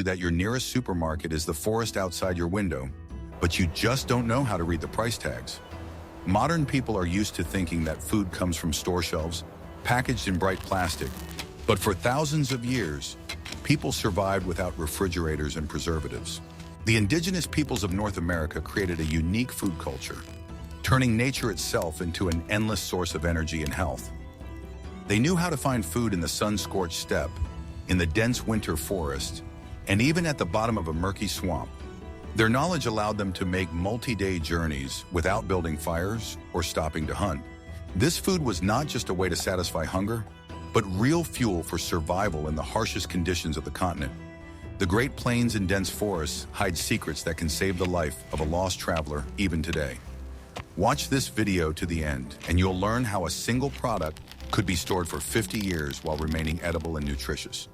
you that your nearest supermarket is the forest outside your window, but you just don't know how to read the price tags. Modern people are used to thinking that food comes from store shelves, packaged in bright plastic, but for thousands of years, people survived without refrigerators and preservatives. The indigenous peoples of North America created a unique food culture, turning nature itself into an endless source of energy and health. They knew how to find food in the sun-scorched steppe, in the dense winter forest, and even at the bottom of a murky swamp. Their knowledge allowed them to make multi-day journeys without building fires or stopping to hunt. This food was not just a way to satisfy hunger, but real fuel for survival in the harshest conditions of the continent. The Great Plains and dense forests hide secrets that can save the life of a lost traveler even today. Watch this video to the end, and you'll learn how a single product could be stored for 50 years while remaining edible and nutritious.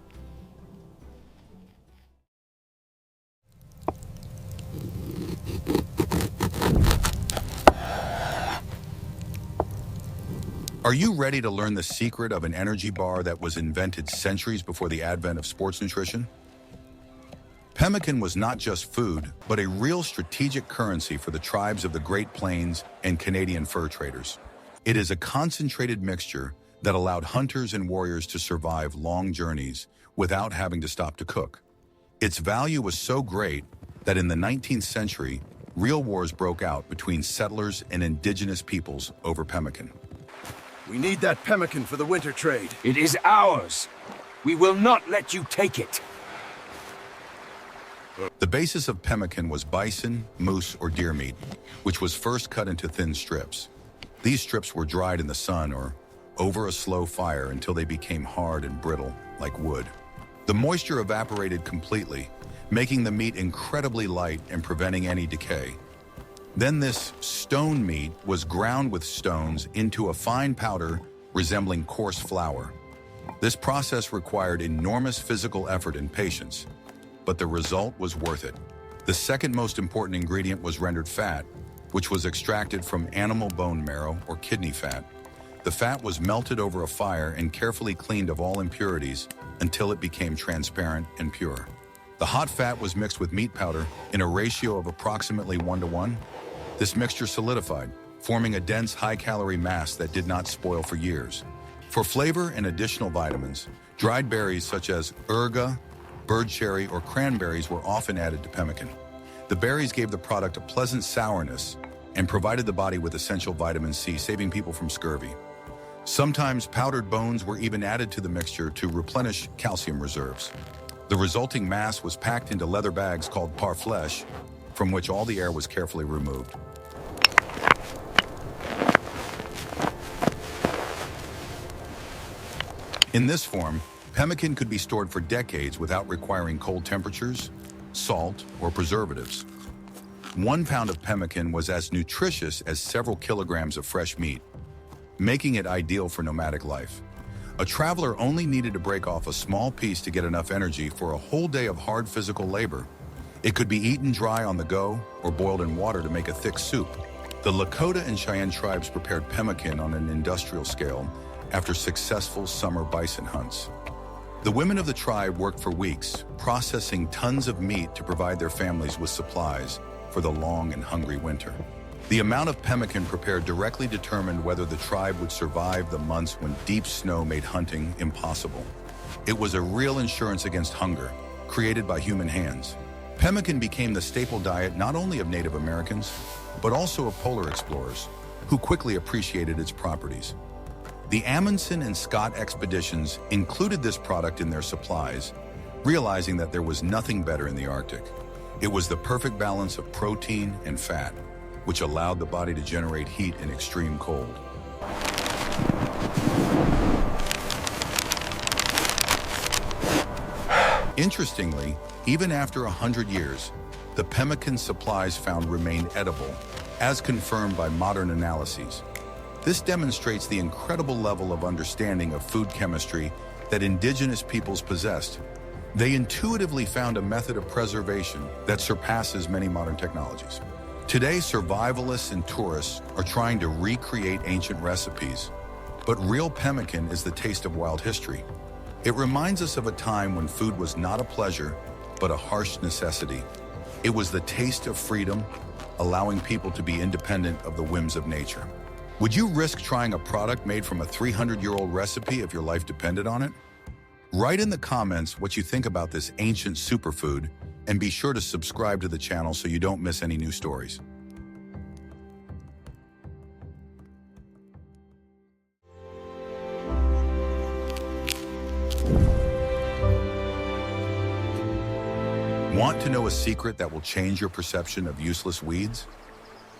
Are you ready to learn the secret of an energy bar that was invented centuries before the advent of sports nutrition? Pemmican was not just food, but a real strategic currency for the tribes of the Great Plains and Canadian fur traders. It is a concentrated mixture that allowed hunters and warriors to survive long journeys without having to stop to cook. Its value was so great that in the 19th century, real wars broke out between settlers and indigenous peoples over pemmican. We need that pemmican for the winter trade. It is ours. We will not let you take it. The basis of pemmican was bison, moose, or deer meat, which was first cut into thin strips. These strips were dried in the sun or over a slow fire until they became hard and brittle, like wood. The moisture evaporated completely, making the meat incredibly light and preventing any decay. Then this stone meat was ground with stones into a fine powder resembling coarse flour. This process required enormous physical effort and patience, but the result was worth it. The second most important ingredient was rendered fat, which was extracted from animal bone marrow or kidney fat. The fat was melted over a fire and carefully cleaned of all impurities until it became transparent and pure. The hot fat was mixed with meat powder in a ratio of approximately 1:1. This mixture solidified, forming a dense, high-calorie mass that did not spoil for years. For flavor and additional vitamins, dried berries such as urga, bird cherry, or cranberries were often added to pemmican. The berries gave the product a pleasant sourness and provided the body with essential vitamin C, saving people from scurvy. Sometimes powdered bones were even added to the mixture to replenish calcium reserves. The resulting mass was packed into leather bags called parfleche, from which all the air was carefully removed. In this form, pemmican could be stored for decades without requiring cold temperatures, salt, or preservatives. 1 pound of pemmican was as nutritious as several kilograms of fresh meat, making it ideal for nomadic life. A traveler only needed to break off a small piece to get enough energy for a whole day of hard physical labor. It could be eaten dry on the go or boiled in water to make a thick soup. The Lakota and Cheyenne tribes prepared pemmican on an industrial scale after successful summer bison hunts. The women of the tribe worked for weeks, processing tons of meat to provide their families with supplies for the long and hungry winter. The amount of pemmican prepared directly determined whether the tribe would survive the months when deep snow made hunting impossible. It was a real insurance against hunger, created by human hands. Pemmican became the staple diet not only of Native Americans, but also of polar explorers, who quickly appreciated its properties. The Amundsen and Scott expeditions included this product in their supplies, realizing that there was nothing better in the Arctic. It was the perfect balance of protein and fat, which allowed the body to generate heat in extreme cold. Interestingly, even after 100 years, the pemmican supplies found remained edible, as confirmed by modern analyses. This demonstrates the incredible level of understanding of food chemistry that indigenous peoples possessed. They intuitively found a method of preservation that surpasses many modern technologies. Today, survivalists and tourists are trying to recreate ancient recipes, but real pemmican is the taste of wild history. It reminds us of a time when food was not a pleasure, but a harsh necessity. It was the taste of freedom, allowing people to be independent of the whims of nature. Would you risk trying a product made from a 300-year-old recipe if your life depended on it? Write in the comments what you think about this ancient superfood, and be sure to subscribe to the channel so you don't miss any new stories. Want to know a secret that will change your perception of useless weeds?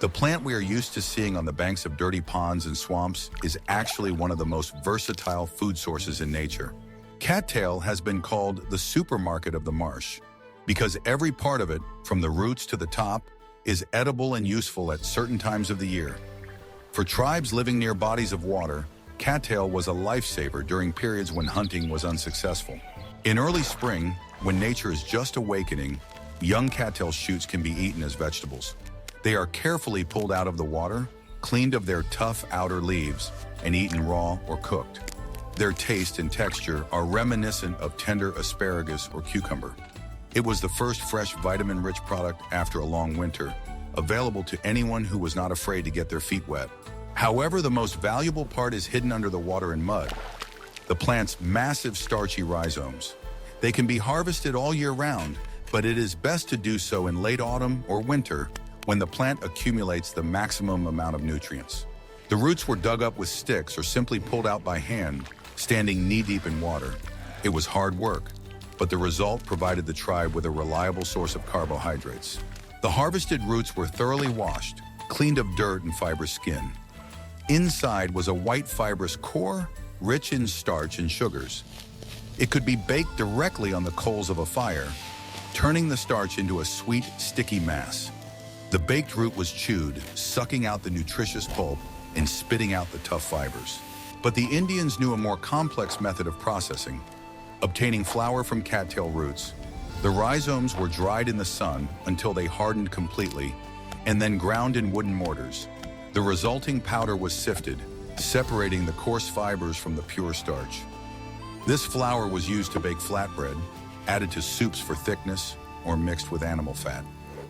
The plant we are used to seeing on the banks of dirty ponds and swamps is actually one of the most versatile food sources in nature. Cattail has been called the supermarket of the marsh because every part of it, from the roots to the top, is edible and useful at certain times of the year. For tribes living near bodies of water, cattail was a lifesaver during periods when hunting was unsuccessful. In early spring, when nature is just awakening, young cattail shoots can be eaten as vegetables. They are carefully pulled out of the water, cleaned of their tough outer leaves, and eaten raw or cooked. Their taste and texture are reminiscent of tender asparagus or cucumber. It was the first fresh vitamin-rich product after a long winter, available to anyone who was not afraid to get their feet wet. However, the most valuable part is hidden under the water and mud: the plant's massive starchy rhizomes. They can be harvested all year round, but it is best to do so in late autumn or winter when the plant accumulates the maximum amount of nutrients. The roots were dug up with sticks or simply pulled out by hand, standing knee-deep in water. It was hard work, but the result provided the tribe with a reliable source of carbohydrates. The harvested roots were thoroughly washed, cleaned of dirt and fibrous skin. Inside was a white fibrous core, rich in starch and sugars. It could be baked directly on the coals of a fire, turning the starch into a sweet, sticky mass. The baked root was chewed, sucking out the nutritious pulp and spitting out the tough fibers. But the Indians knew a more complex method of processing: obtaining flour from cattail roots. The rhizomes were dried in the sun until they hardened completely, and then ground in wooden mortars. The resulting powder was sifted, separating the coarse fibers from the pure starch. This flour was used to bake flatbread, added to soups for thickness, or mixed with animal fat.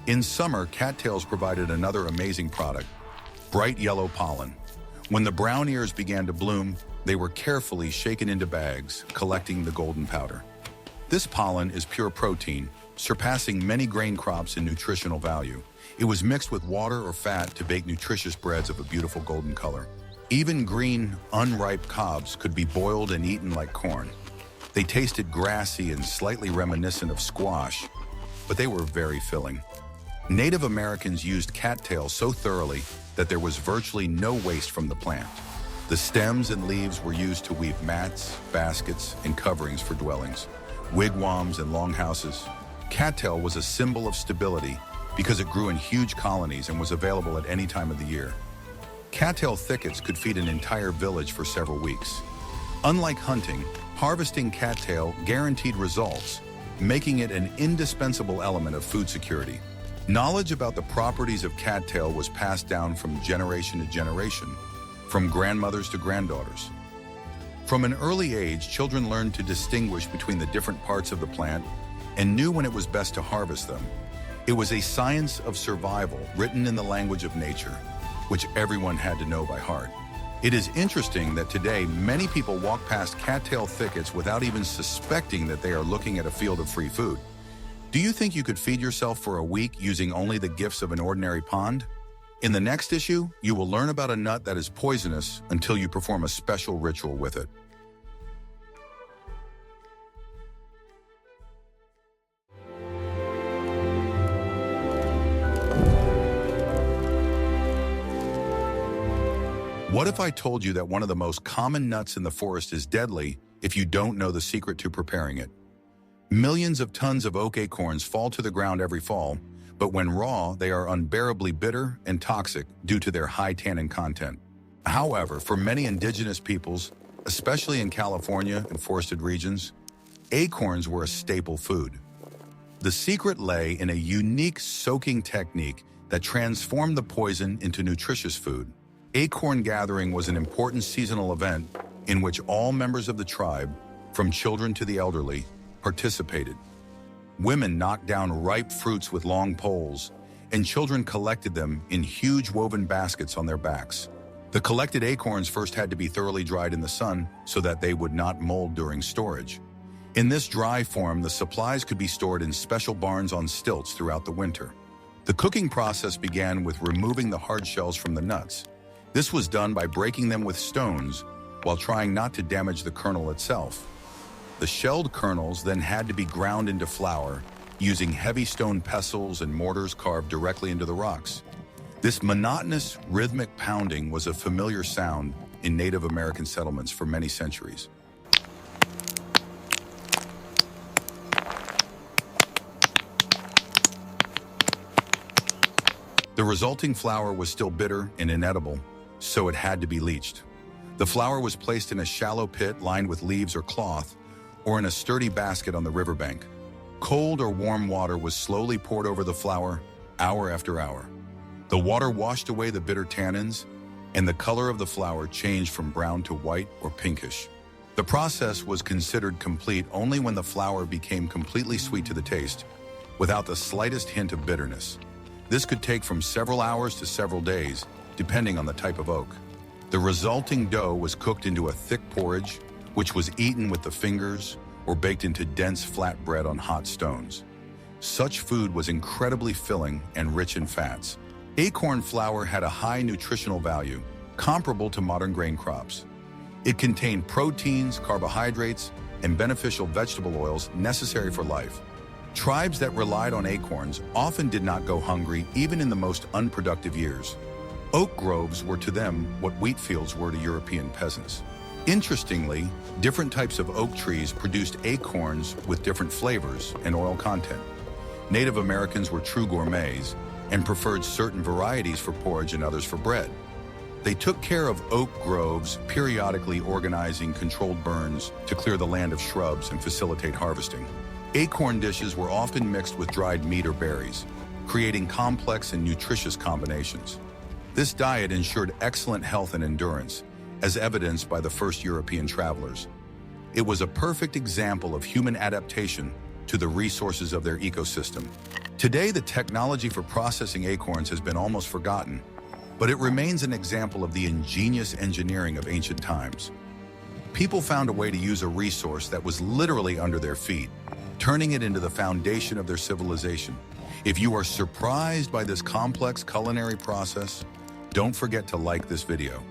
In summer, cattails provided another amazing product: bright yellow pollen. When the brown ears began to bloom, they were carefully shaken into bags, collecting the golden powder. This pollen is pure protein, surpassing many grain crops in nutritional value. It was mixed with water or fat to bake nutritious breads of a beautiful golden color. Even green, unripe cobs could be boiled and eaten like corn. They tasted grassy and slightly reminiscent of squash, but they were very filling. Native Americans used cattail so thoroughly that there was virtually no waste from the plant. The stems and leaves were used to weave mats, baskets, and coverings for dwellings, wigwams, and longhouses. Cattail was a symbol of stability because it grew in huge colonies and was available at any time of the year. Cattail thickets could feed an entire village for several weeks. Unlike hunting, harvesting cattail guaranteed results, making it an indispensable element of food security. Knowledge about the properties of cattail was passed down from generation to generation, from grandmothers to granddaughters. From an early age, children learned to distinguish between the different parts of the plant and knew when it was best to harvest them. It was a science of survival written in the language of nature, which everyone had to know by heart. It is interesting that today many people walk past cattail thickets without even suspecting that they are looking at a field of free food. Do you think you could feed yourself for a week using only the gifts of an ordinary pond? In the next issue, you will learn about a nut that is poisonous until you perform a special ritual with it. What if I told you that one of the most common nuts in the forest is deadly if you don't know the secret to preparing it? Millions of tons of oak acorns fall to the ground every fall, but when raw, they are unbearably bitter and toxic due to their high tannin content. However, for many indigenous peoples, especially in California and forested regions, acorns were a staple food. The secret lay in a unique soaking technique that transformed the poison into nutritious food. Acorn gathering was an important seasonal event in which all members of the tribe, from children to the elderly, participated. Women knocked down ripe fruits with long poles, and children collected them in huge woven baskets on their backs. The collected acorns first had to be thoroughly dried in the sun so that they would not mold during storage. In this dry form, the supplies could be stored in special barns on stilts throughout the winter. The cooking process began with removing the hard shells from the nuts. This was done by breaking them with stones while trying not to damage the kernel itself. The shelled kernels then had to be ground into flour using heavy stone pestles and mortars carved directly into the rocks. This monotonous, rhythmic pounding was a familiar sound in Native American settlements for many centuries. The resulting flour was still bitter and inedible, so it had to be leached. The flour was placed in a shallow pit lined with leaves or cloth, or in a sturdy basket on the riverbank. Cold or warm water was slowly poured over the flour, hour after hour. The water washed away the bitter tannins, and the color of the flour changed from brown to white or pinkish. The process was considered complete only when the flour became completely sweet to the taste, without the slightest hint of bitterness. This could take from several hours to several days, depending on the type of oak. The resulting dough was cooked into a thick porridge, which was eaten with the fingers or baked into dense flat bread on hot stones. Such food was incredibly filling and rich in fats. Acorn flour had a high nutritional value, comparable to modern grain crops. It contained proteins, carbohydrates, and beneficial vegetable oils necessary for life. Tribes that relied on acorns often did not go hungry even in the most unproductive years. Oak groves were to them what wheat fields were to European peasants. Interestingly, different types of oak trees produced acorns with different flavors and oil content. Native Americans were true gourmets and preferred certain varieties for porridge and others for bread. They took care of oak groves, periodically organizing controlled burns to clear the land of shrubs and facilitate harvesting. Acorn dishes were often mixed with dried meat or berries, creating complex and nutritious combinations. This diet ensured excellent health and endurance, as evidenced by the first European travelers. It was a perfect example of human adaptation to the resources of their ecosystem. Today, the technology for processing acorns has been almost forgotten, but it remains an example of the ingenious engineering of ancient times. People found a way to use a resource that was literally under their feet, turning it into the foundation of their civilization. If you are surprised by this complex culinary process, don't forget to like this video.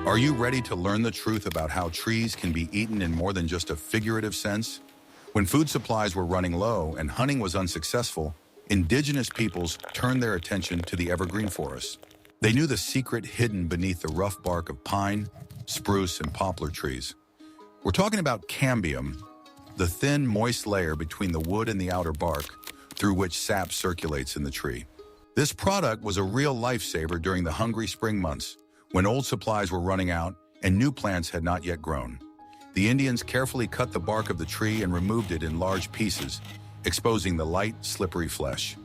Are you ready to learn the truth about how trees can be eaten in more than just a figurative sense? When food supplies were running low and hunting was unsuccessful, indigenous peoples turned their attention to the evergreen forests. They knew the secret hidden beneath the rough bark of pine, spruce, and poplar trees. We're talking about cambium, the thin, moist layer between the wood and the outer bark, through which sap circulates in the tree. This product was a real lifesaver during the hungry spring months, when old supplies were running out and new plants had not yet grown. The Indians carefully cut the bark of the tree and removed it in large pieces, exposing the light, slippery flesh.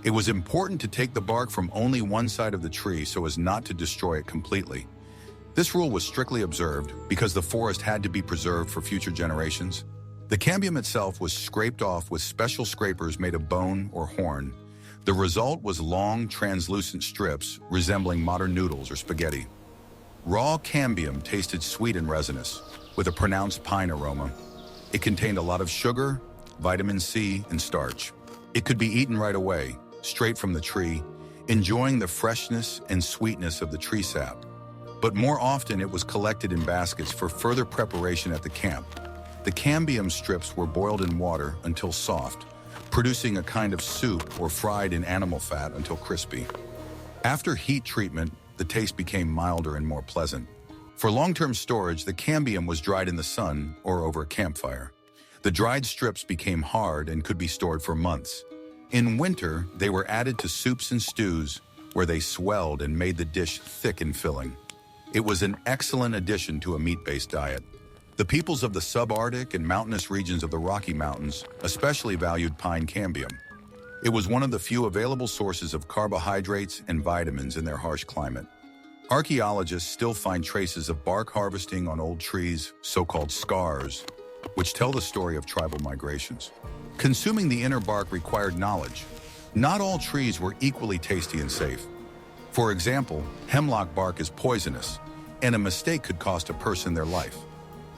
It was important to take the bark from only one side of the tree so as not to destroy it completely. This rule was strictly observed because the forest had to be preserved for future generations. The cambium itself was scraped off with special scrapers made of bone or horn. The result was long, translucent strips resembling modern noodles or spaghetti. Raw cambium tasted sweet and resinous, with a pronounced pine aroma. It contained a lot of sugar, vitamin C, and starch. It could be eaten right away, straight from the tree, enjoying the freshness and sweetness of the tree sap. But more often it was collected in baskets for further preparation at the camp. The cambium strips were boiled in water until soft, producing a kind of soup or fried in animal fat until crispy. After heat treatment, the taste became milder and more pleasant. For long-term storage, the cambium was dried in the sun or over a campfire. The dried strips became hard and could be stored for months. In winter, they were added to soups and stews, where they swelled and made the dish thick and filling. It was an excellent addition to a meat-based diet. The peoples of the subarctic and mountainous regions of the Rocky Mountains especially valued pine cambium. It was one of the few available sources of carbohydrates and vitamins in their harsh climate. Archaeologists still find traces of bark harvesting on old trees, so-called scars, which tell the story of tribal migrations. Consuming the inner bark required knowledge. Not all trees were equally tasty and safe. For example, hemlock bark is poisonous, and a mistake could cost a person their life.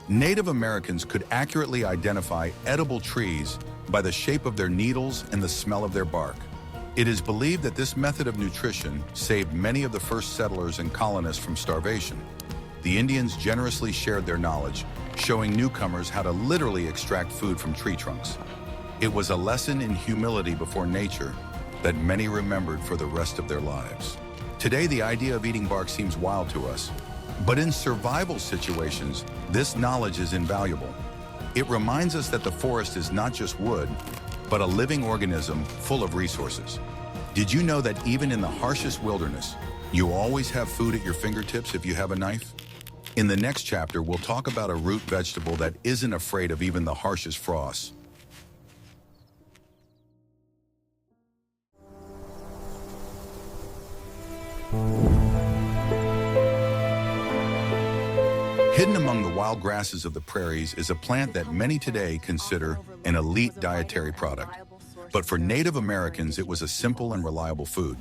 Native Americans could accurately identify edible trees by the shape of their needles and the smell of their bark. It is believed that this method of nutrition saved many of the first settlers and colonists from starvation. The Indians generously shared their knowledge, showing newcomers how to literally extract food from tree trunks. It was a lesson in humility before nature that many remembered for the rest of their lives. Today, the idea of eating bark seems wild to us, but in survival situations, this knowledge is invaluable. It reminds us that the forest is not just wood, but a living organism full of resources. Did you know that even in the harshest wilderness, you always have food at your fingertips if you have a knife? In the next chapter, we'll talk about a root vegetable that isn't afraid of even the harshest frosts. Hidden among the wild grasses of the prairies is a plant that many today consider an elite dietary product. But for Native Americans, it was a simple and reliable food.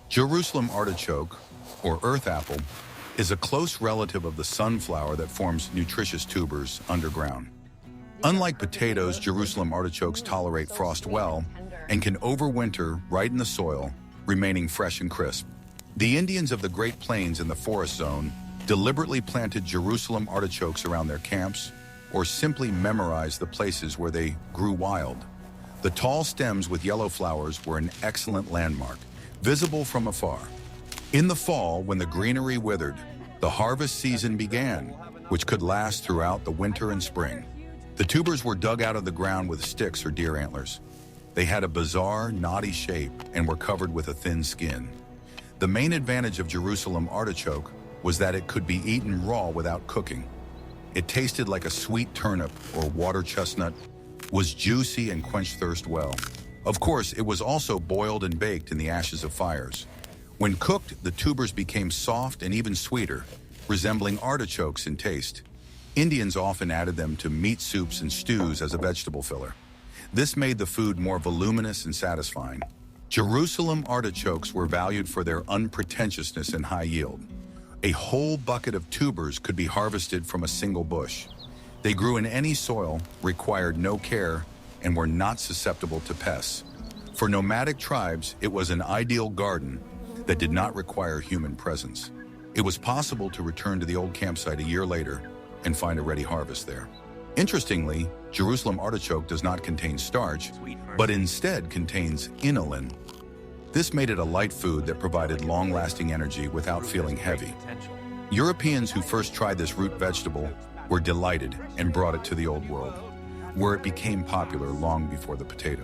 Jerusalem artichoke, or earth apple, is a close relative of the sunflower that forms nutritious tubers underground. Unlike potatoes, Jerusalem artichokes tolerate frost well and can overwinter right in the soil, remaining fresh and crisp. The Indians of the Great Plains and the Forest Zone deliberately planted Jerusalem artichokes around their camps, or simply memorized the places where they grew wild. The tall stems with yellow flowers were an excellent landmark, visible from afar. In the fall, when the greenery withered, the harvest season began, which could last throughout the winter and spring. The tubers were dug out of the ground with sticks or deer antlers. They had a bizarre, knotty shape and were covered with a thin skin. The main advantage of Jerusalem artichoke was that it could be eaten raw without cooking. It tasted like a sweet turnip or water chestnut, was juicy and quenched thirst well. Of course, it was also boiled and baked in the ashes of fires. When cooked, the tubers became soft and even sweeter, resembling artichokes in taste. Indians often added them to meat soups and stews as a vegetable filler. This made the food more voluminous and satisfying. Jerusalem artichokes were valued for their unpretentiousness and high yield. A whole bucket of tubers could be harvested from a single bush. They grew in any soil, required no care, and were not susceptible to pests. For nomadic tribes, it was an ideal garden that did not require human presence. It was possible to return to the old campsite a year later and find a ready harvest there. Interestingly, Jerusalem artichoke does not contain starch, but instead contains inulin. This made it a light food that provided long-lasting energy without feeling heavy. Europeans who first tried this root vegetable were delighted and brought it to the Old World, where it became popular long before the potato.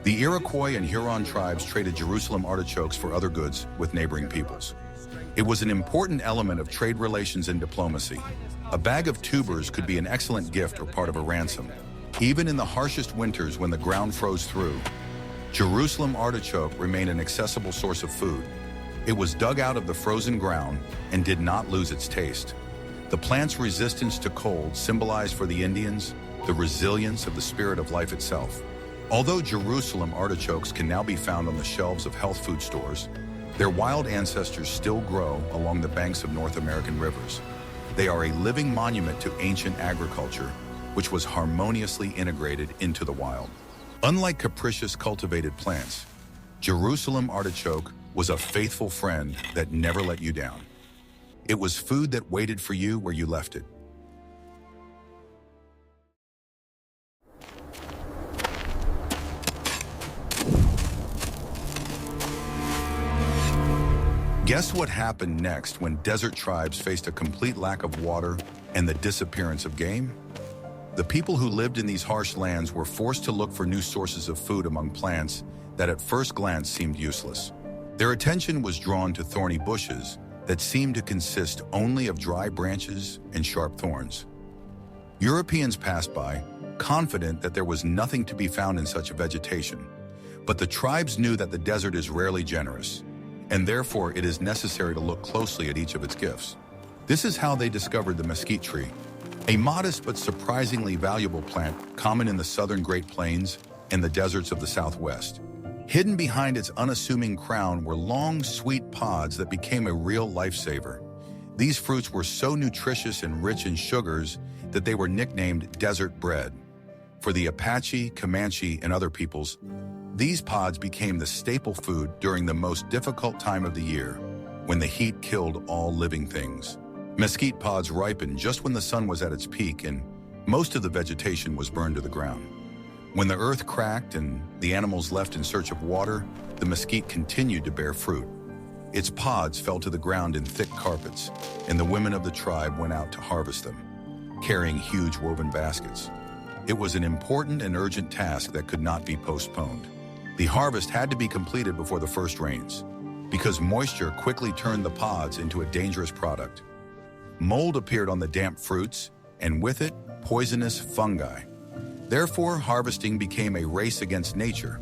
The Iroquois and Huron tribes traded Jerusalem artichokes for other goods with neighboring peoples. It was an important element of trade relations and diplomacy. A bag of tubers could be an excellent gift or part of a ransom. Even in the harshest winters when the ground froze through, Jerusalem artichoke remained an accessible source of food. It was dug out of the frozen ground and did not lose its taste. The plant's resistance to cold symbolized for the Indians the resilience of the spirit of life itself. Although Jerusalem artichokes can now be found on the shelves of health food stores, their wild ancestors still grow along the banks of North American rivers. They are a living monument to ancient agriculture, which was harmoniously integrated into the wild. Unlike capricious cultivated plants, Jerusalem artichoke was a faithful friend that never let you down. It was food that waited for you where you left it. Guess what happened next when desert tribes faced a complete lack of water and the disappearance of game? The people who lived in these harsh lands were forced to look for new sources of food among plants that at first glance seemed useless. Their attention was drawn to thorny bushes that seemed to consist only of dry branches and sharp thorns. Europeans passed by, confident that there was nothing to be found in such a vegetation. But the tribes knew that the desert is rarely generous, and therefore it is necessary to look closely at each of its gifts. This is how they discovered the mesquite tree, a modest but surprisingly valuable plant common in the southern Great Plains and the deserts of the Southwest. Hidden behind its unassuming crown were long, sweet pods that became a real lifesaver. These fruits were so nutritious and rich in sugars that they were nicknamed desert bread. For the Apache, Comanche, and other peoples, these pods became the staple food during the most difficult time of the year, when the heat killed all living things. Mesquite pods ripened just when the sun was at its peak and most of the vegetation was burned to the ground. When the earth cracked and the animals left in search of water, the mesquite continued to bear fruit. Its pods fell to the ground in thick carpets, and the women of the tribe went out to harvest them, carrying huge woven baskets. It was an important and urgent task that could not be postponed. The harvest had to be completed before the first rains, because moisture quickly turned the pods into a dangerous product. Mold appeared on the damp fruits, and with it, poisonous fungi. Therefore, harvesting became a race against nature.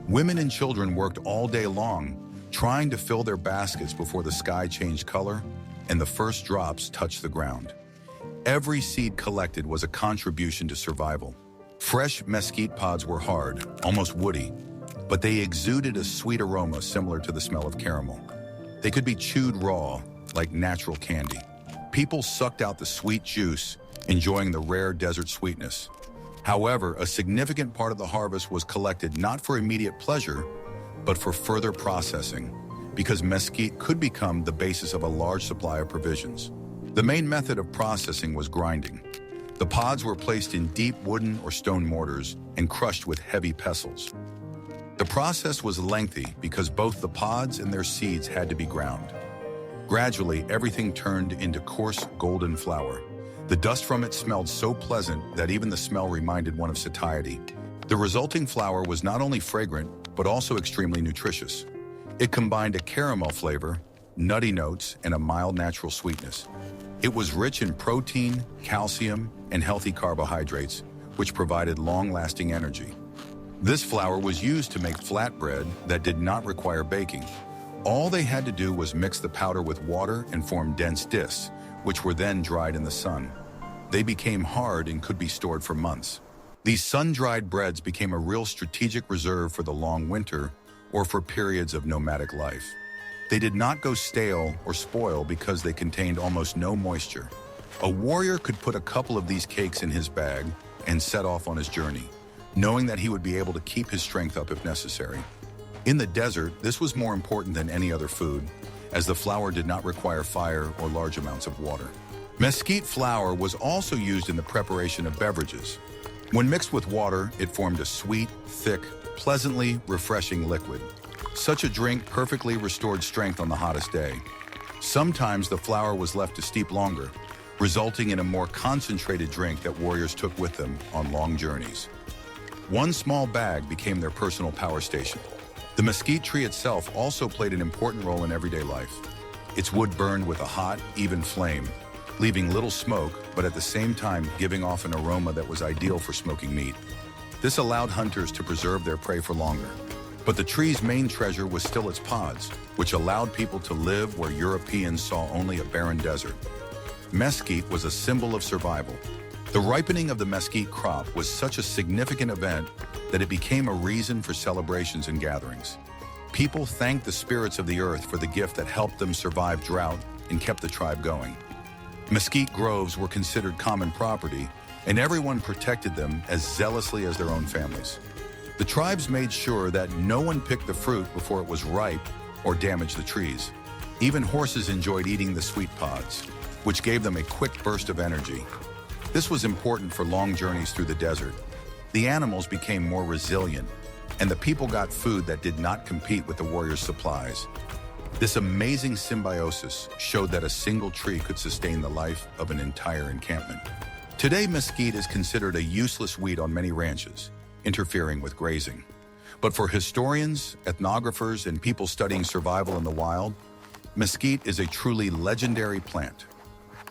Women and children worked all day long, trying to fill their baskets before the sky changed color and the first drops touched the ground. Every seed collected was a contribution to survival. Fresh mesquite pods were hard, almost woody, but they exuded a sweet aroma similar to the smell of caramel. They could be chewed raw, like natural candy. People sucked out the sweet juice, enjoying the rare desert sweetness. However, a significant part of the harvest was collected not for immediate pleasure, but for further processing, because mesquite could become the basis of a large supply of provisions. The main method of processing was grinding. The pods were placed in deep wooden or stone mortars and crushed with heavy pestles. The process was lengthy because both the pods and their seeds had to be ground. Gradually, everything turned into coarse golden flour. The dust from it smelled so pleasant that even the smell reminded one of satiety. The resulting flour was not only fragrant, but also extremely nutritious. It combined a caramel flavor, nutty notes, and a mild natural sweetness. It was rich in protein, calcium, and healthy carbohydrates, which provided long-lasting energy. This flour was used to make flatbread that did not require baking. All they had to do was mix the powder with water and form dense discs, which were then dried in the sun. They became hard and could be stored for months. These sun-dried breads became a real strategic reserve for the long winter or for periods of nomadic life. They did not go stale or spoil because they contained almost no moisture. A warrior could put a couple of these cakes in his bag and set off on his journey, knowing that he would be able to keep his strength up if necessary. In the desert, this was more important than any other food, as the flour did not require fire or large amounts of water. Mesquite flour was also used in the preparation of beverages. When mixed with water, it formed a sweet, thick, pleasantly refreshing liquid. Such a drink perfectly restored strength on the hottest day. Sometimes the flour was left to steep longer, resulting in a more concentrated drink that warriors took with them on long journeys. One small bag became their personal power station. The mesquite tree itself also played an important role in everyday life. Its wood burned with a hot, even flame, leaving little smoke, but at the same time giving off an aroma that was ideal for smoking meat. This allowed hunters to preserve their prey for longer. But the tree's main treasure was still its pods, which allowed people to live where Europeans saw only a barren desert. Mesquite was a symbol of survival. The ripening of the mesquite crop was such a significant event that it became a reason for celebrations and gatherings. People thanked the spirits of the earth for the gift that helped them survive drought and kept the tribe going. Mesquite groves were considered common property, and everyone protected them as zealously as their own families. The tribes made sure that no one picked the fruit before it was ripe or damaged the trees. Even horses enjoyed eating the sweet pods, which gave them a quick burst of energy. This was important for long journeys through the desert. The animals became more resilient, and the people got food that did not compete with the warriors' supplies. This amazing symbiosis showed that a single tree could sustain the life of an entire encampment. Today, mesquite is considered a useless weed on many ranches, interfering with grazing. But for historians, ethnographers, and people studying survival in the wild, mesquite is a truly legendary plant.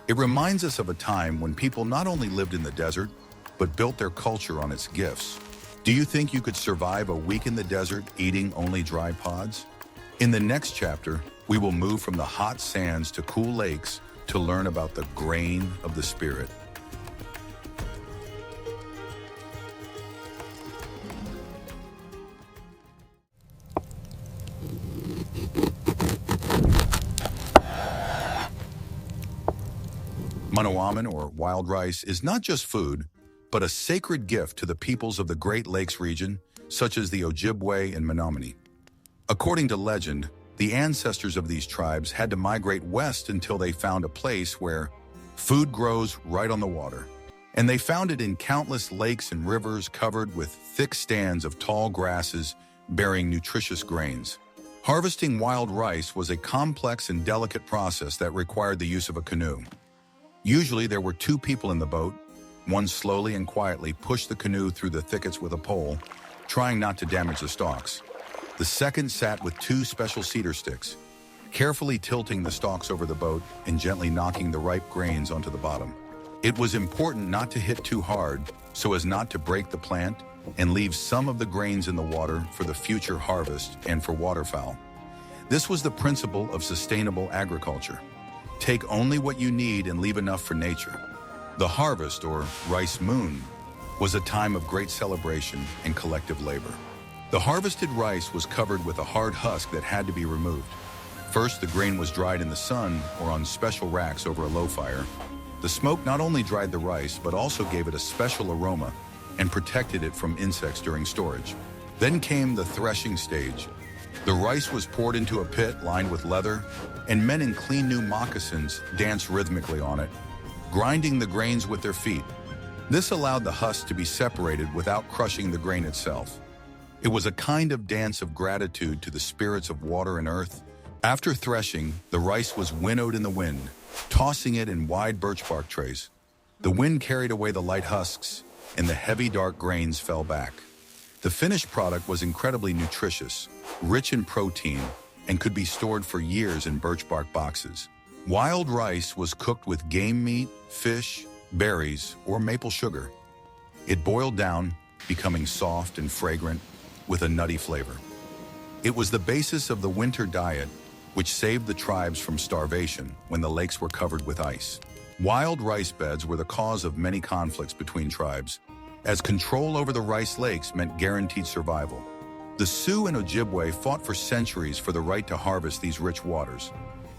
It reminds us of a time when people not only lived in the desert, but built their culture on its gifts. Do you think you could survive a week in the desert eating only dry pods? In the next chapter, we will move from the hot sands to cool lakes to learn about the grain of the spirit. Manawaman, or wild rice, is not just food, but a sacred gift to the peoples of the Great Lakes region, such as the Ojibwe and Menominee. According to legend, the ancestors of these tribes had to migrate west until they found a place where food grows right on the water. And they found it in countless lakes and rivers covered with thick stands of tall grasses bearing nutritious grains. Harvesting wild rice was a complex and delicate process that required the use of a canoe. Usually there were two people in the boat. One slowly and quietly pushed the canoe through the thickets with a pole, trying not to damage the stalks. The second sat with two special cedar sticks, carefully tilting the stalks over the boat and gently knocking the ripe grains onto the bottom. It was important not to hit too hard so as not to break the plant and leave some of the grains in the water for the future harvest and for waterfowl. This was the principle of sustainable agriculture. Take only what you need and leave enough for nature. The harvest, or rice moon, was a time of great celebration and collective labor. The harvested rice was covered with a hard husk that had to be removed. First, the grain was dried in the sun or on special racks over a low fire. The smoke not only dried the rice, but also gave it a special aroma and protected it from insects during storage. Then came the threshing stage. The rice was poured into a pit lined with leather, and men in clean new moccasins danced rhythmically on it, grinding the grains with their feet. This allowed the husk to be separated without crushing the grain itself. It was a kind of dance of gratitude to the spirits of water and earth. After threshing, the rice was winnowed in the wind, tossing it in wide birch bark trays. The wind carried away the light husks, and the heavy dark grains fell back. The finished product was incredibly nutritious, rich in protein, and could be stored for years in birch bark boxes. Wild rice was cooked with game meat, fish, berries, or maple sugar. It boiled down, becoming soft and fragrant with a nutty flavor. It was the basis of the winter diet, which saved the tribes from starvation when the lakes were covered with ice. Wild rice beds were the cause of many conflicts between tribes, as control over the rice lakes meant guaranteed survival. The Sioux and Ojibwe fought for centuries for the right to harvest these rich waters.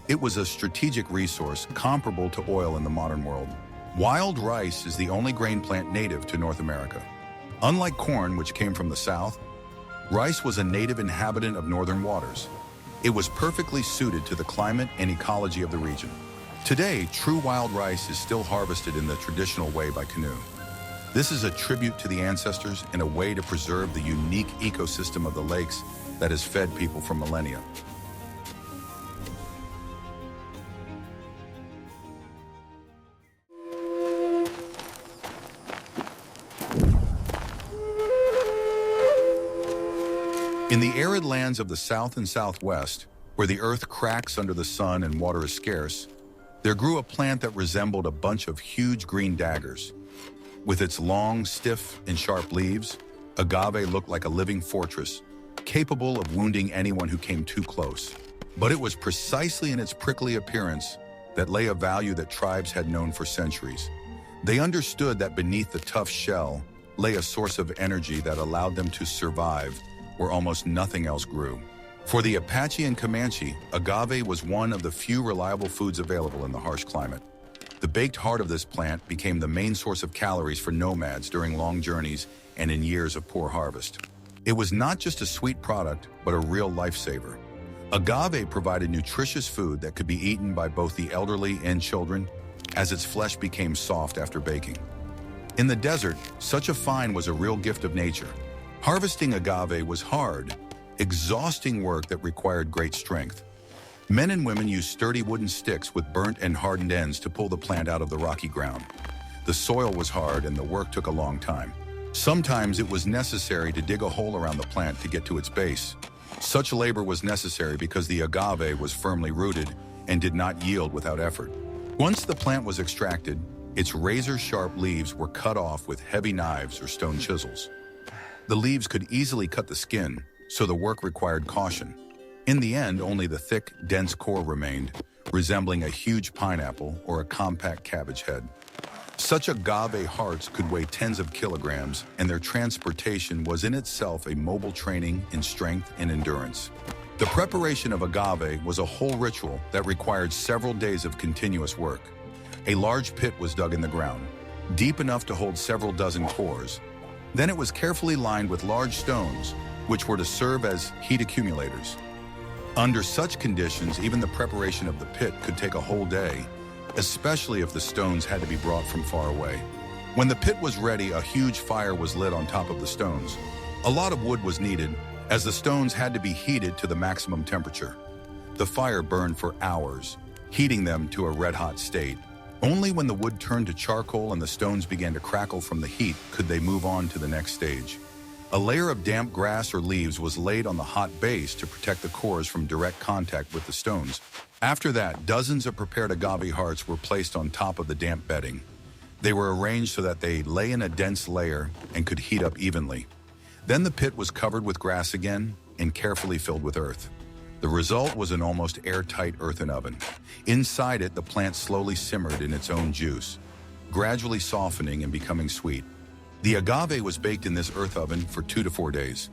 It was a strategic resource comparable to oil in the modern world. Wild rice is the only grain plant native to North America. Unlike corn, which came from the south, rice was a native inhabitant of northern waters. It was perfectly suited to the climate and ecology of the region. Today, true wild rice is still harvested in the traditional way by canoe. This is a tribute to the ancestors and a way to preserve the unique ecosystem of the lakes that has fed people for millennia. In the arid lands of the South and Southwest, where the earth cracks under the sun and water is scarce, there grew a plant that resembled a bunch of huge green daggers. With its long, stiff, and sharp leaves, agave looked like a living fortress, capable of wounding anyone who came too close. But it was precisely in its prickly appearance that lay a value that tribes had known for centuries. They understood that beneath the tough shell lay a source of energy that allowed them to survive where almost nothing else grew. For the Apache and Comanche, agave was one of the few reliable foods available in the harsh climate. The baked heart of this plant became the main source of calories for nomads during long journeys and in years of poor harvest. It was not just a sweet product, but a real lifesaver. Agave provided nutritious food that could be eaten by both the elderly and children, as its flesh became soft after baking. In the desert, such a find was a real gift of nature. Harvesting agave was hard, exhausting work that required great strength. Men and women used sturdy wooden sticks with burnt and hardened ends to pull the plant out of the rocky ground. The soil was hard and the work took a long time. Sometimes it was necessary to dig a hole around the plant to get to its base. Such labor was necessary because the agave was firmly rooted and did not yield without effort. Once the plant was extracted, its razor-sharp leaves were cut off with heavy knives or stone chisels. The leaves could easily cut the skin, so the work required caution. In the end, only the thick, dense core remained, resembling a huge pineapple or a compact cabbage head. Such agave hearts could weigh tens of kilograms, and their transportation was in itself a mobile training in strength and endurance. The preparation of agave was a whole ritual that required several days of continuous work. A large pit was dug in the ground, deep enough to hold several dozen cores. Then it was carefully lined with large stones, which were to serve as heat accumulators. Under such conditions, even the preparation of the pit could take a whole day, especially if the stones had to be brought from far away. When the pit was ready, a huge fire was lit on top of the stones. A lot of wood was needed, as the stones had to be heated to the maximum temperature. The fire burned for hours, heating them to a red-hot state. Only when the wood turned to charcoal and the stones began to crackle from the heat could they move on to the next stage. A layer of damp grass or leaves was laid on the hot base to protect the cores from direct contact with the stones. After that, dozens of prepared agave hearts were placed on top of the damp bedding. They were arranged so that they lay in a dense layer and could heat up evenly. Then the pit was covered with grass again and carefully filled with earth. The result was an almost airtight earthen oven. Inside it, the plant slowly simmered in its own juice, gradually softening and becoming sweet. The agave was baked in this earth oven for 2 to 4 days.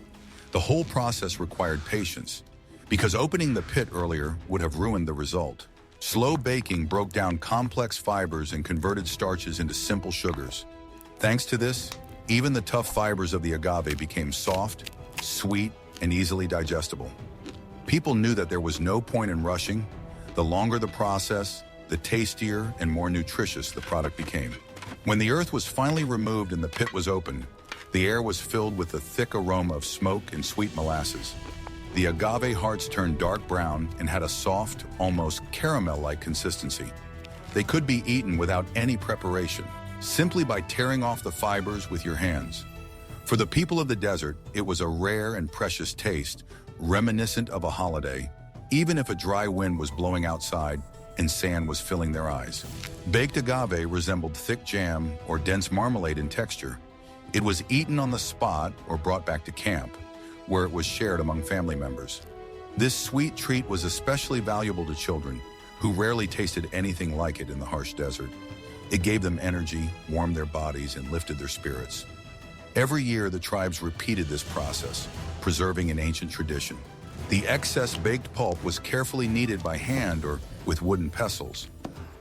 The whole process required patience, because opening the pit earlier would have ruined the result. Slow baking broke down complex fibers and converted starches into simple sugars. Thanks to this, even the tough fibers of the agave became soft, sweet, and easily digestible. People knew that there was no point in rushing. The longer the process, the tastier and more nutritious the product became. When the earth was finally removed and the pit was opened, the air was filled with the thick aroma of smoke and sweet molasses. The agave hearts turned dark brown and had a soft, almost caramel-like consistency. They could be eaten without any preparation, simply by tearing off the fibers with your hands. For the people of the desert, it was a rare and precious taste, reminiscent of a holiday, even if a dry wind was blowing outside and sand was filling their eyes. Baked agave resembled thick jam or dense marmalade in texture. It was eaten on the spot or brought back to camp, where it was shared among family members. This sweet treat was especially valuable to children, who rarely tasted anything like it in the harsh desert. It gave them energy, warmed their bodies, and lifted their spirits. Every year, the tribes repeated this process, preserving an ancient tradition. The excess baked pulp was carefully kneaded by hand or with wooden pestles,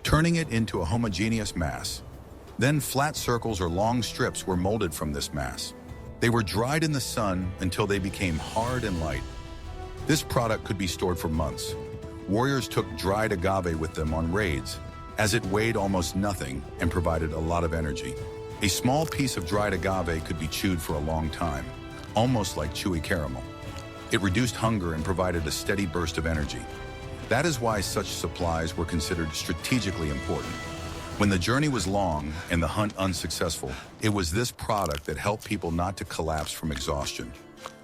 turning it into a homogeneous mass. Then flat circles or long strips were molded from this mass. They were dried in the sun until they became hard and light. This product could be stored for months. Warriors took dried agave with them on raids, as it weighed almost nothing and provided a lot of energy. A small piece of dried agave could be chewed for a long time, almost like chewy caramel. It reduced hunger and provided a steady burst of energy. That is why such supplies were considered strategically important. When the journey was long and the hunt unsuccessful, it was this product that helped people not to collapse from exhaustion.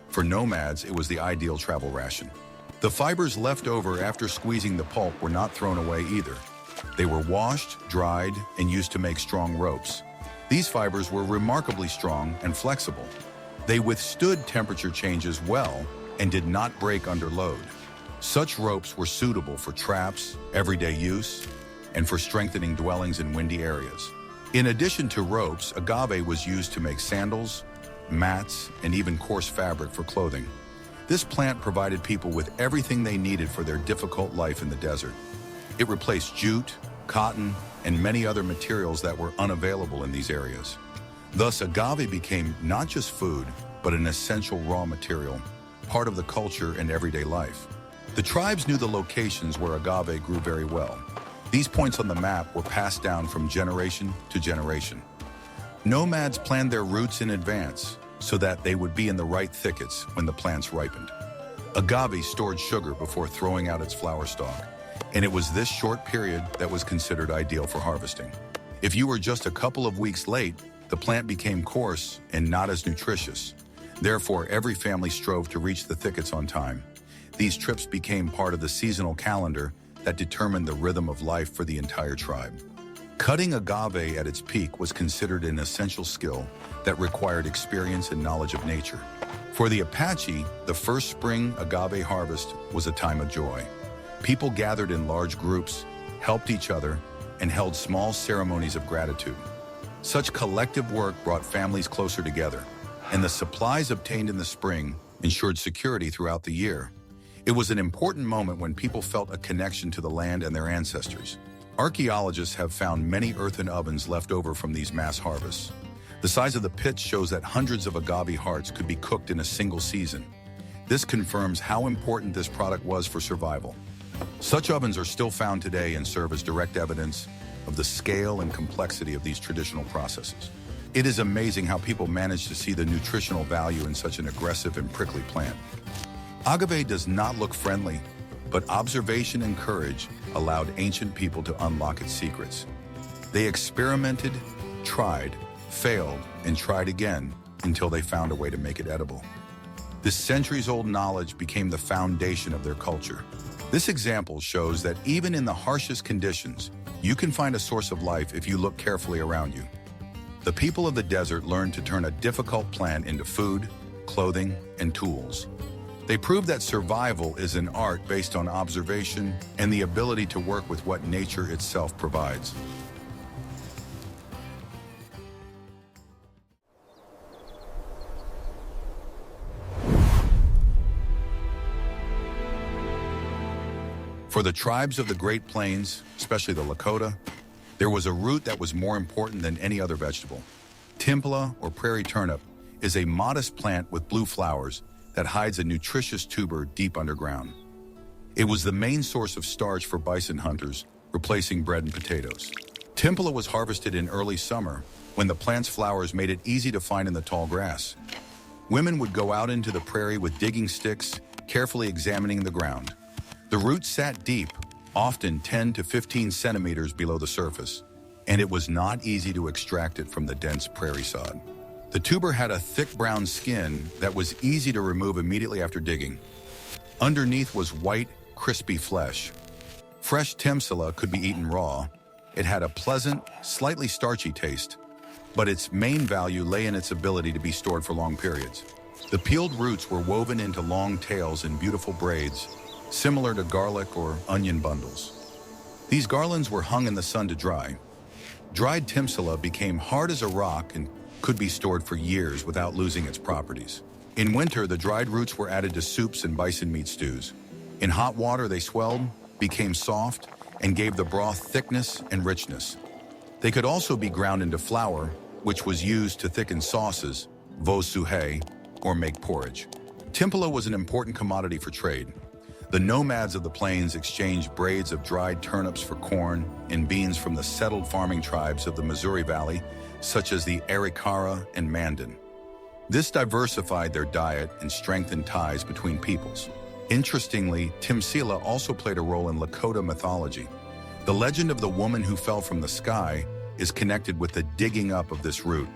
For nomads, it was the ideal travel ration. The fibers left over after squeezing the pulp were not thrown away either. They were washed, dried, and used to make strong ropes. These fibers were remarkably strong and flexible. They withstood temperature changes well and did not break under load. Such ropes were suitable for traps, everyday use, and for strengthening dwellings in windy areas. In addition to ropes, agave was used to make sandals, mats, and even coarse fabric for clothing. This plant provided people with everything they needed for their difficult life in the desert. It replaced jute, cotton, and many other materials that were unavailable in these areas. Thus, agave became not just food, but an essential raw material, part of the culture and everyday life. The tribes knew the locations where agave grew very well. These points on the map were passed down from generation to generation. Nomads planned their routes in advance so that they would be in the right thickets when the plants ripened. Agave stored sugar before throwing out its flower stalk, and it was this short period that was considered ideal for harvesting. If you were just a couple of weeks late, the plant became coarse and not as nutritious. Therefore, every family strove to reach the thickets on time. These trips became part of the seasonal calendar that determined the rhythm of life for the entire tribe. Cutting agave at its peak was considered an essential skill that required experience and knowledge of nature. For the Apache, the first spring agave harvest was a time of joy. People gathered in large groups, helped each other, and held small ceremonies of gratitude. Such collective work brought families closer together, and the supplies obtained in the spring ensured security throughout the year. It was an important moment when people felt a connection to the land and their ancestors. Archaeologists have found many earthen ovens left over from these mass harvests. The size of the pits shows that hundreds of agave hearts could be cooked in a single season. This confirms how important this product was for survival. Such ovens are still found today and serve as direct evidence of the scale and complexity of these traditional processes. It is amazing how people manage to see the nutritional value in such an aggressive and prickly plant. Agave does not look friendly, but observation and courage allowed ancient people to unlock its secrets. They experimented, tried, failed, and tried again until they found a way to make it edible. This centuries-old knowledge became the foundation of their culture. This example shows that even in the harshest conditions, you can find a source of life if you look carefully around you. The people of the desert learned to turn a difficult plant into food, clothing, and tools. They proved that survival is an art based on observation and the ability to work with what nature itself provides. For the tribes of the Great Plains, especially the Lakota, there was a root that was more important than any other vegetable. Timpala, or prairie turnip, is a modest plant with blue flowers that hides a nutritious tuber deep underground. It was the main source of starch for bison hunters, replacing bread and potatoes. Timpala was harvested in early summer when the plant's flowers made it easy to find in the tall grass. Women would go out into the prairie with digging sticks, carefully examining the ground. The roots sat deep, often 10 to 15 centimeters below the surface, and it was not easy to extract it from the dense prairie sod. The tuber had a thick brown skin that was easy to remove immediately after digging. Underneath was white, crispy flesh. Fresh Timpsila could be eaten raw. It had a pleasant, slightly starchy taste, but its main value lay in its ability to be stored for long periods. The peeled roots were woven into long tails in beautiful braids, similar to garlic or onion bundles. These garlands were hung in the sun to dry. Dried Timpsila became hard as a rock and could be stored for years without losing its properties. In winter, the dried roots were added to soups and bison meat stews. In hot water, they swelled, became soft, and gave the broth thickness and richness. They could also be ground into flour, which was used to thicken sauces, vo suhe, or make porridge. Timpala was an important commodity for trade. The nomads of the plains exchanged braids of dried turnips for corn and beans from the settled farming tribes of the Missouri Valley, such as the Arikara and Mandan. This diversified their diet and strengthened ties between peoples. Interestingly, Timpsila also played a role in Lakota mythology. The legend of the woman who fell from the sky is connected with the digging up of this root.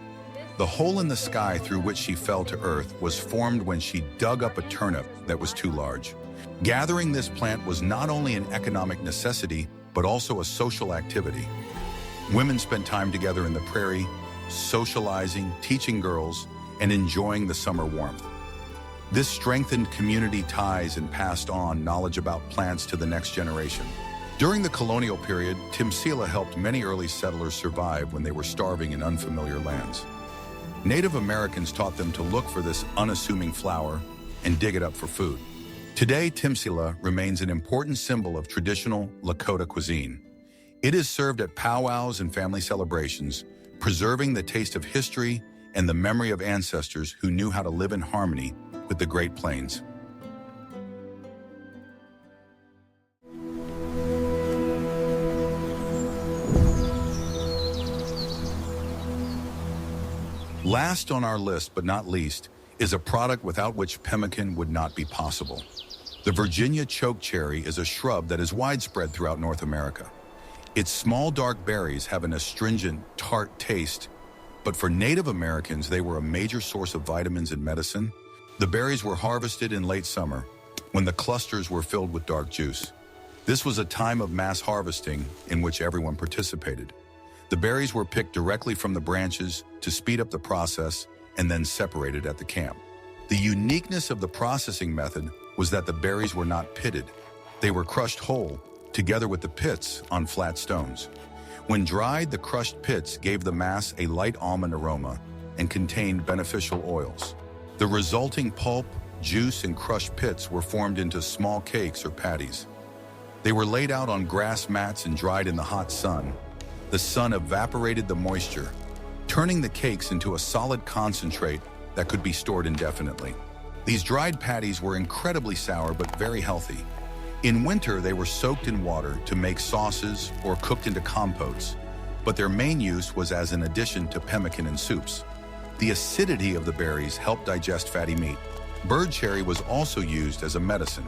The hole in the sky through which she fell to earth was formed when she dug up a turnip that was too large. Gathering this plant was not only an economic necessity, but also a social activity. Women spent time together in the prairie, socializing, teaching girls, and enjoying the summer warmth. This strengthened community ties and passed on knowledge about plants to the next generation. During the colonial period, Timpsila helped many early settlers survive when they were starving in unfamiliar lands. Native Americans taught them to look for this unassuming flower and dig it up for food. Today, Timpsila remains an important symbol of traditional Lakota cuisine. It is served at powwows and family celebrations, preserving the taste of history and the memory of ancestors who knew how to live in harmony with the Great Plains. Last on our list, but not least, is a product without which pemmican would not be possible. The Virginia chokecherry is a shrub that is widespread throughout North America. Its small dark berries have an astringent, tart taste, but for Native Americans, they were a major source of vitamins and medicine. The berries were harvested in late summer, when the clusters were filled with dark juice. This was a time of mass harvesting in which everyone participated. The berries were picked directly from the branches to speed up the process and then separated at the camp. The uniqueness of the processing method was that the berries were not pitted. They were crushed whole, together with the pits on flat stones. When dried, the crushed pits gave the mass a light almond aroma and contained beneficial oils. The resulting pulp, juice, and crushed pits were formed into small cakes or patties. They were laid out on grass mats and dried in the hot sun. The sun evaporated the moisture, turning the cakes into a solid concentrate that could be stored indefinitely. These dried patties were incredibly sour but very healthy. In winter, they were soaked in water to make sauces or cooked into compotes, but their main use was as an addition to pemmican and soups. The acidity of the berries helped digest fatty meat. Bird cherry was also used as a medicine.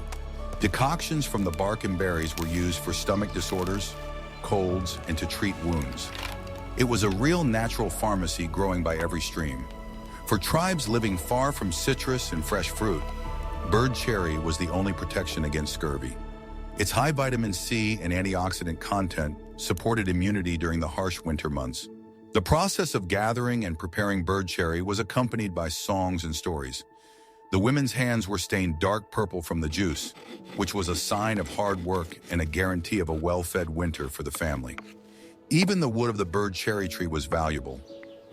Decoctions from the bark and berries were used for stomach disorders, colds, and to treat wounds. It was a real natural pharmacy growing by every stream. For tribes living far from citrus and fresh fruit, bird cherry was the only protection against scurvy. Its high vitamin C and antioxidant content supported immunity during the harsh winter months. The process of gathering and preparing bird cherry was accompanied by songs and stories. The women's hands were stained dark purple from the juice, which was a sign of hard work and a guarantee of a well-fed winter for the family. Even the wood of the bird cherry tree was valuable.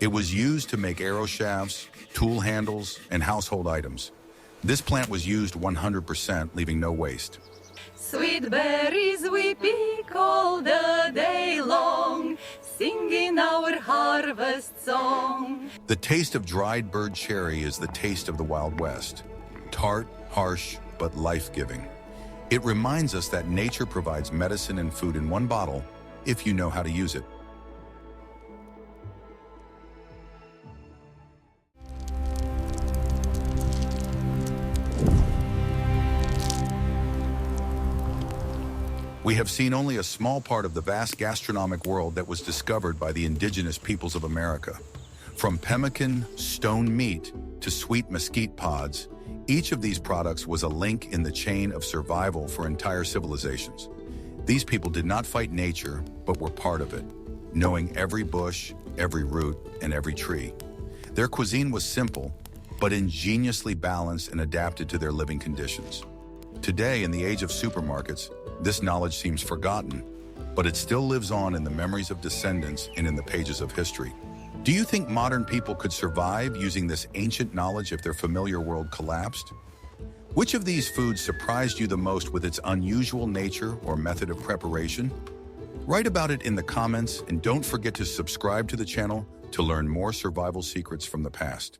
It was used to make arrow shafts, tool handles, and household items. This plant was used 100%, leaving no waste. Sweet berries we pick all the day long, singing our harvest song. The taste of dried bird cherry is the taste of the Wild West. Tart, harsh, but life-giving. It reminds us that nature provides medicine and food in one bottle if you know how to use it. We have seen only a small part of the vast gastronomic world that was discovered by the indigenous peoples of America. From pemmican, stone meat, to sweet mesquite pods, each of these products was a link in the chain of survival for entire civilizations. These people did not fight nature, but were part of it, knowing every bush, every root, and every tree. Their cuisine was simple, but ingeniously balanced and adapted to their living conditions. Today, in the age of supermarkets, this knowledge seems forgotten, but it still lives on in the memories of descendants and in the pages of history. Do you think modern people could survive using this ancient knowledge if their familiar world collapsed? Which of these foods surprised you the most with its unusual nature or method of preparation? Write about it in the comments, and don't forget to subscribe to the channel to learn more survival secrets from the past.